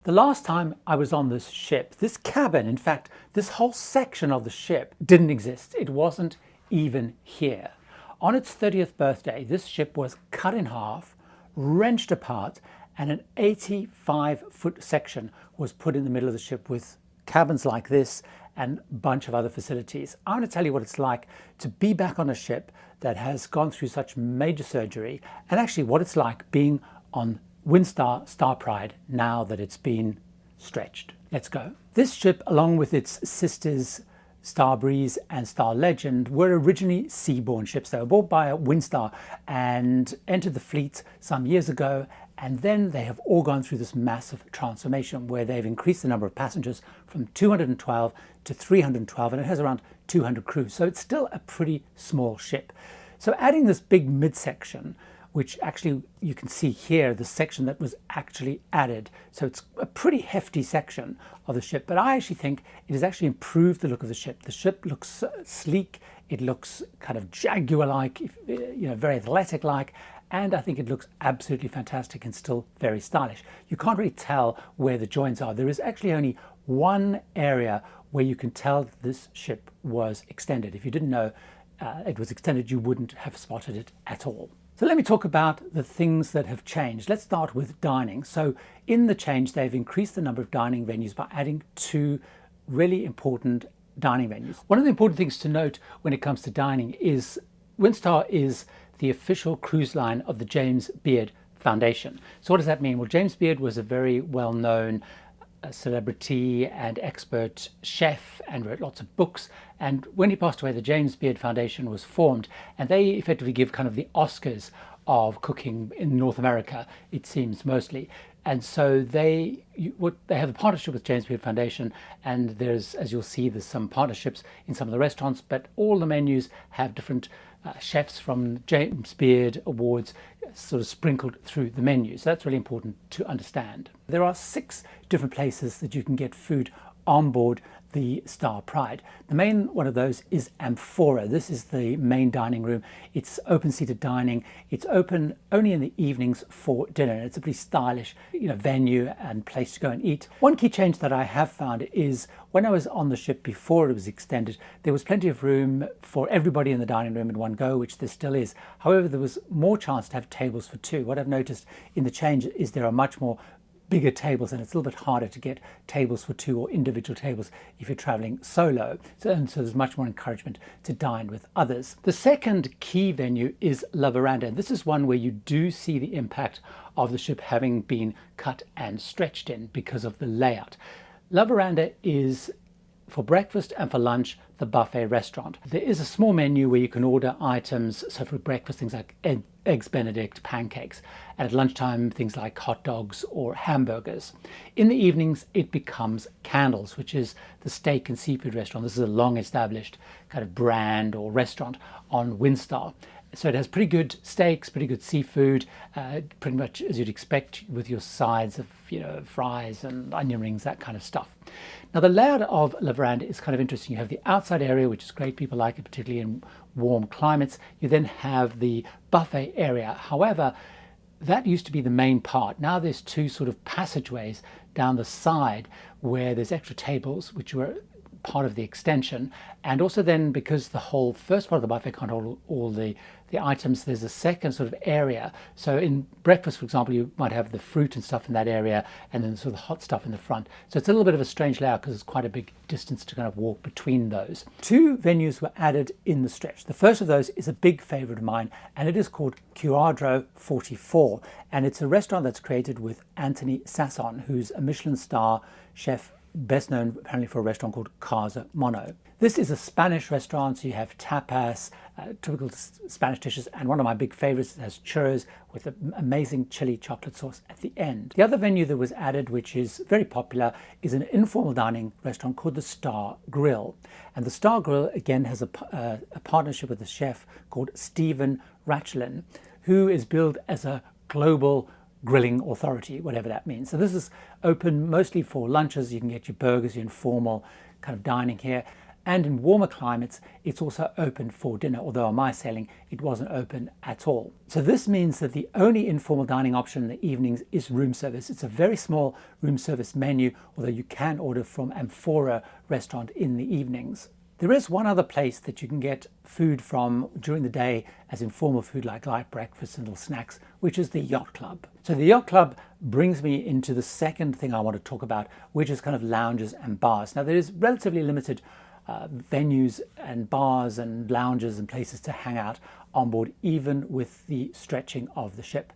The last time I was on this ship, this cabin, in fact, this whole section of the ship didn't exist. It wasn't even here. On its 30th birthday, this ship was cut in half, wrenched apart, and an 85-foot section was put in the middle of the ship with cabins like this and a bunch of other facilities. I want to tell you what it's like to be back on a ship that has gone through such major surgery, and actually what it's like being on Windstar Star Pride now that it's been stretched. Let's go. This ship, along with its sisters Star Breeze and Star Legend, were originally seaborne ships. They were bought by Windstar and entered the fleet some years ago, and then they have all gone through this massive transformation where they've increased the number of passengers from 212 to 312, and it has around 200 crew. So it's still a pretty small ship. So adding this big midsection, which actually you can see here, the section that was actually added. So it's a pretty hefty section of the ship, but I actually think it has actually improved the look of the ship. The ship looks sleek, it looks kind of Jaguar-like, very athletic-like, and I think it looks absolutely fantastic and still very stylish. You can't really tell where the joints are. There is actually only one area where you can tell that this ship was extended. If you didn't know it was extended, you wouldn't have spotted it at all. So let me talk about the things that have changed. Let's start with dining. So in the change, they've increased the number of dining venues by adding 2 really important dining venues. One of the important things to note when it comes to dining is Windstar is the official cruise line of the James Beard Foundation. So what does that mean? Well, James Beard was a very well-known celebrity and expert chef and wrote lots of books, and when he passed away, the James Beard Foundation was formed, and they effectively give kind of the Oscars of cooking in North America, it seems, mostly. And so they have a partnership with James Beard Foundation, and there's, as you'll see, there's some partnerships in some of the restaurants, but all the menus have different chefs from James Beard Awards sort of sprinkled through the menu. So that's really important to understand. There are 6 different places that you can get food on board the Star Pride. The main one of those is Amphora. This is the main dining room. It's open-seated dining. It's open only in the evenings for dinner. It's a pretty stylish, venue and place to go and eat. One key change that I have found is when I was on the ship before it was extended, there was plenty of room for everybody in the dining room in one go, which there still is. However, there was more chance to have tables for 2. What I've noticed in the change is there are much more bigger tables, and it's a little bit harder to get tables for 2 or individual tables if you're traveling solo. So there's much more encouragement to dine with others. The second key venue is La Veranda, and this is one where you do see the impact of the ship having been cut and stretched in because of the layout. La Veranda is, for breakfast and for lunch, the buffet restaurant. There is a small menu where you can order items, so for breakfast things like eggs Benedict, pancakes, and at lunchtime things like hot dogs or hamburgers. In the evenings it becomes Candles, which is the steak and seafood restaurant. This is a long established kind of brand or restaurant on Windstar. So it has pretty good steaks, pretty good seafood, pretty much as you'd expect with your sides of fries and onion rings, that kind of stuff. Now the layout of La Veranda is kind of interesting. You have the outside area, which is great, people like it, particularly in warm climates. You then have the buffet area. However, that used to be the main part. Now there's 2 sort of passageways down the side where there's extra tables, which were part of the extension, and also then because the whole first part of the buffet can't hold all the items, there's a second sort of area. So in breakfast, for example, you might have the fruit and stuff in that area, and then sort of the hot stuff in the front. So it's a little bit of a strange layout because it's quite a big distance to kind of walk between those. 2 venues were added in the stretch. The first of those is a big favorite of mine, and it is called Cuadro 44, and it's a restaurant that's created with Anthony Sasson, who's a Michelin star chef, best known apparently for a restaurant called Casa Mono. This is a Spanish restaurant, so you have tapas, typical Spanish dishes, and one of my big favorites has churros with an amazing chili chocolate sauce at the end. The other venue that was added, which is very popular, is an informal dining restaurant called the Star Grill. And the Star Grill, again, has a partnership with a chef called Stephen Rachlin, who is billed as a global grilling authority, whatever that means. So this is open mostly for lunches. You can get your burgers, your informal kind of dining here. And in warmer climates, it's also open for dinner, although on my sailing, it wasn't open at all. So this means that the only informal dining option in the evenings is room service. It's a very small room service menu, although you can order from Amphora restaurant in the evenings. There is one other place that you can get food from during the day as informal food like light breakfast and little snacks, which is the Yacht Club. So the Yacht Club brings me into the second thing I want to talk about, which is kind of lounges and bars. Now there is relatively limited venues and bars and lounges and places to hang out on board, even with the stretching of the ship.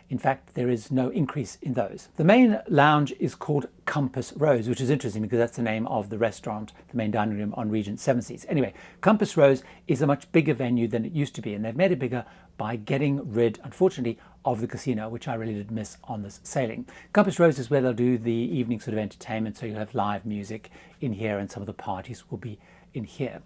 In fact, there is no increase in those. The main lounge is called Compass Rose, which is interesting because that's the name of the restaurant, the main dining room on Regent Seven Seas. Anyway, Compass Rose is a much bigger venue than it used to be, and they've made it bigger by getting rid, unfortunately, of the casino, which I really did miss on this sailing. Compass Rose is where they'll do the evening sort of entertainment, so you'll have live music in here and some of the parties will be in here.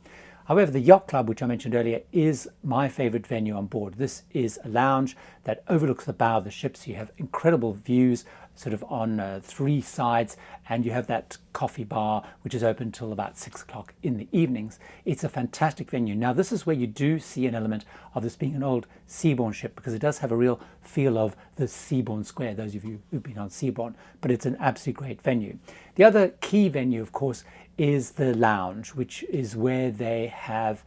However, the Yacht Club, which I mentioned earlier, is my favorite venue on board. This is a lounge that overlooks the bow of the ship, so you have incredible views sort of on three sides, and you have that coffee bar, which is open till about 6 o'clock in the evenings. It's a fantastic venue. Now, this is where you do see an element of this being an old Seabourn ship, because it does have a real feel of the Seabourn Square, those of you who've been on Seabourn, but it's an absolutely great venue. The other key venue, of course, is the lounge, which is where they have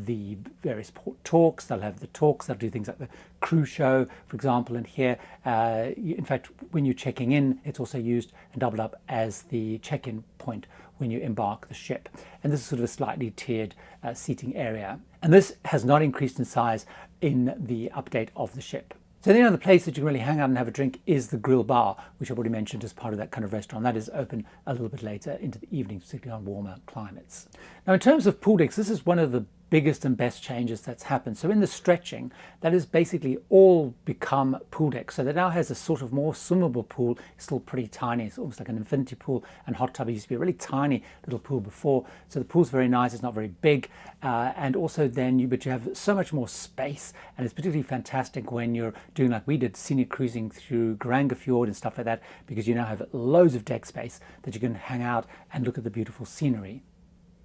the various port talks. They'll have the talks, they'll do things like the crew show, for example, and here, in fact, when you're checking in, it's also used and doubled up as the check-in point when you embark the ship. And this is sort of a slightly tiered seating area. And this has not increased in size in the update of the ship. So the other place that you can really hang out and have a drink is the grill bar, which I've already mentioned as part of that kind of restaurant. That is open a little bit later into the evening, particularly on warmer climates. Now, in terms of pool decks, this is one of the biggest and best changes that's happened. So in the stretching, that has basically all become pool decks. So that now has a sort of more swimmable pool. It's still pretty tiny. It's almost like an infinity pool and hot tub. It used to be a really tiny little pool before. So the pool's very nice. It's not very big. And also then but you have so much more space. And it's particularly fantastic when you're doing like we did, scenic cruising through Garanga Fjord and stuff like that, because you now have loads of deck space that you can hang out and look at the beautiful scenery.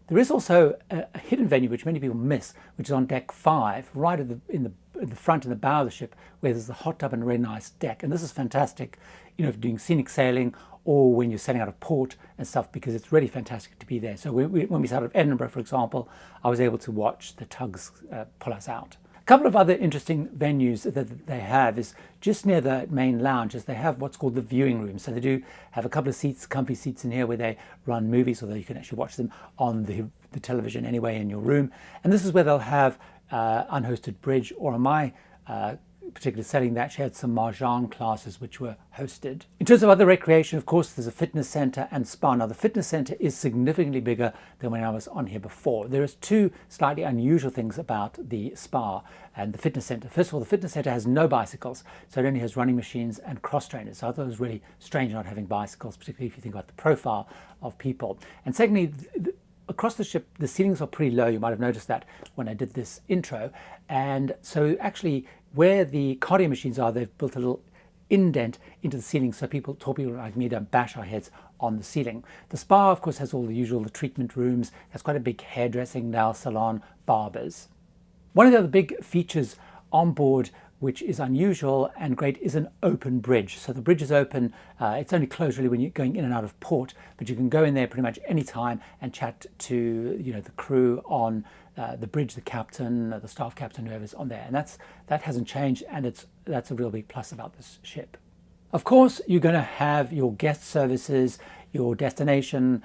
There is also a hidden venue which many people miss, which is on deck 5, right at in the front and the bow of the ship, where there's the hot tub and a really nice deck. And this is fantastic, you know, for doing scenic sailing or when you're sailing out of port and stuff, because it's really fantastic to be there. So when we started out of Edinburgh, for example, I was able to watch the tugs pull us out. A couple of other interesting venues that they have is just near the main lounge, is they have what's called the viewing room. So they do have a couple of seats, comfy seats in here where they run movies, although you can actually watch them on the television anyway in your room. And this is where they'll have unhosted bridge, or on my particular setting, they actually had some mahjong classes which were hosted. In terms of other recreation, of course, there's a fitness center and spa. Now, the fitness center is significantly bigger than when I was on here before. There is two slightly unusual things about the spa and the fitness center. First of all, the fitness center has no bicycles, so it only has running machines and cross trainers. So I thought it was really strange not having bicycles, particularly if you think about the profile of people. And secondly, across the ship, the ceilings are pretty low. You might have noticed that when I did this intro. And so actually, where the cardio machines are, they've built a little indent into the ceiling so tall people like me don't bash our heads on the ceiling. The spa, of course, has all the usual, the treatment rooms, has quite a big hairdressing, nail salon, barbers. One of the other big features on board, which is unusual and great, is an open bridge. So the bridge is open. It's only closed really when you're going in and out of port, but you can go in there pretty much any time and chat to the crew on the bridge, the captain, the staff captain, whoever's on there. And that hasn't changed, and that's a real big plus about this ship. Of course, you're going to have your guest services, your destination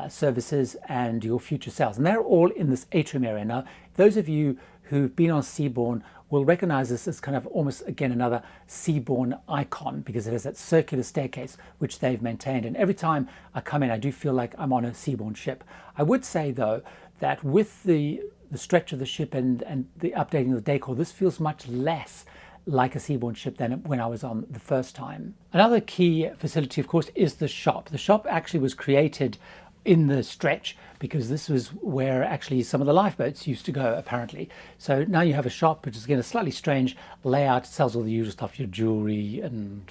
services, and your future sales, and they're all in this atrium area. Now, those of you who've been on Seabourn will recognize this as kind of almost, again, another Seabourn icon, because it has that circular staircase which they've maintained. And every time I come in, I do feel like I'm on a Seabourn ship. I would say, though, that with the stretch of the ship and the updating of the decor, this feels much less like a Seabourn ship than when I was on the first time. Another key facility, of course, is the shop. The shop actually was created in the stretch because this was where actually some of the lifeboats used to go, apparently. So now you have a shop which is, again, a slightly strange layout. It sells all the usual stuff, your jewelry and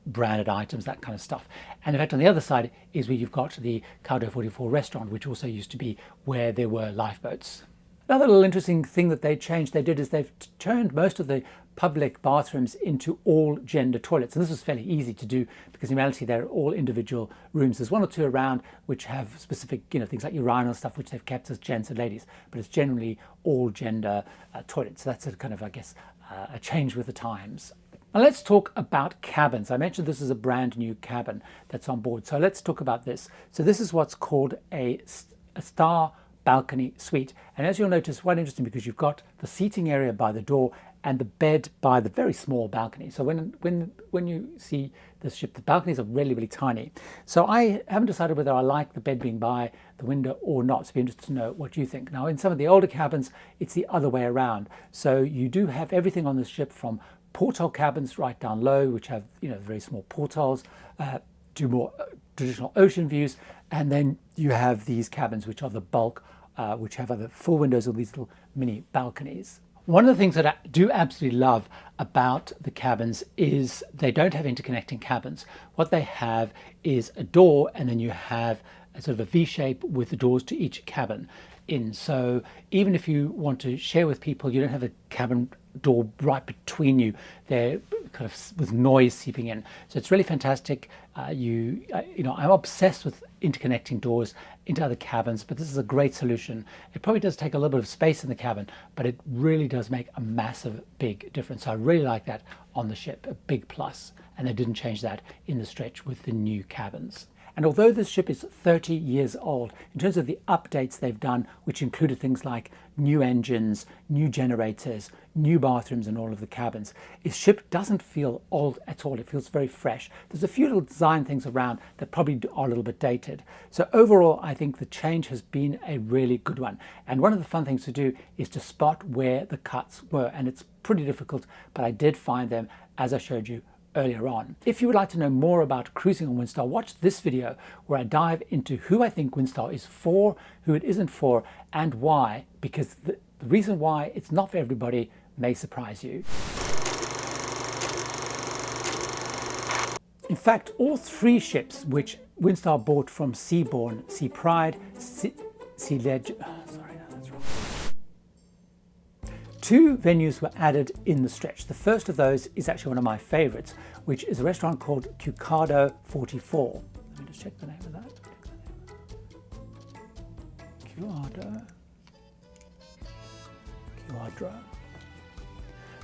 branded items, that kind of stuff. And in fact, on the other side is where you've got the Cowdoe 44 restaurant, which also used to be where there were lifeboats. Another little interesting thing that they did is they've turned most of the public bathrooms into all gender toilets. And this was fairly easy to do because in reality they're all individual rooms. There's one or two around which have specific, things like urinal stuff which they've kept as gents and ladies, but it's generally all gender toilets. So that's a kind of, I guess, a change with the times. Now let's talk about cabins. I mentioned this is a brand new cabin that's on board. So let's talk about this. So this is what's called a star balcony suite. And as you'll notice, quite interesting because you've got the seating area by the door and the bed by the very small balcony. So when you see this ship, the balconies are really, really tiny. So I haven't decided whether I like the bed being by the window or not. So I'd be interested to know what you think. Now in some of the older cabins, it's the other way around. So you do have everything on the ship from porthole cabins right down low, which have very small portholes, to more traditional ocean views, and then you have these cabins which are the bulk, which have either full windows or these little mini balconies. One of the things that I do absolutely love about the cabins is they don't have interconnecting cabins. What they have is a door, and then you have a sort of a V shape with the doors to each cabin in. So even if you want to share with people, you don't have a cabin door right between you. They're kind of with noise seeping in. So it's really fantastic. I'm obsessed with interconnecting doors into other cabins, but this is a great solution. It probably does take a little bit of space in the cabin, but it really does make a massive, big difference. So I really like that on the ship, a big plus. And they didn't change that in the stretch with the new cabins. And although this ship is 30 years old, in terms of the updates they've done, which included things like new engines, new generators, new bathrooms in all of the cabins, this ship doesn't feel old at all. It feels very fresh. There's a few little design things around that probably are a little bit dated. So overall, I think the change has been a really good one. And one of the fun things to do is to spot where the cuts were. And it's pretty difficult, but I did find them, as I showed you earlier on. If you would like to know more about cruising on Windstar, watch this video where I dive into who I think Windstar is for, who it isn't for, and why, because the reason why it's not for everybody may surprise you. In fact, all three ships which Windstar bought from Seabourn, Sea Pride, Sea Legend, two venues were added in the stretch. The first of those is actually one of my favorites, which is a restaurant called Cowdoe 44. Let me just check the name of that. Cowdoe.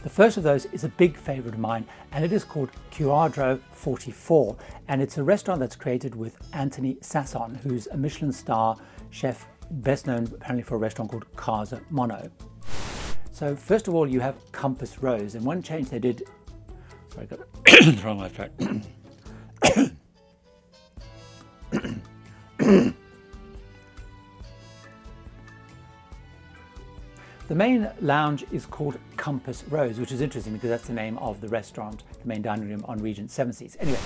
The first of those is a big favorite of mine, and it is called Cowdoe 44. And it's a restaurant that's created with Anthony Sasson, who's a Michelin star chef, best known apparently for a restaurant called Casa Mono. So first of all, you have Compass Rose, and one change they did. Sorry, I got the wrong life track. The main lounge is called Compass Rose, which is interesting because that's the name of the restaurant, the main dining room on Regent Seven Seas. Anyway,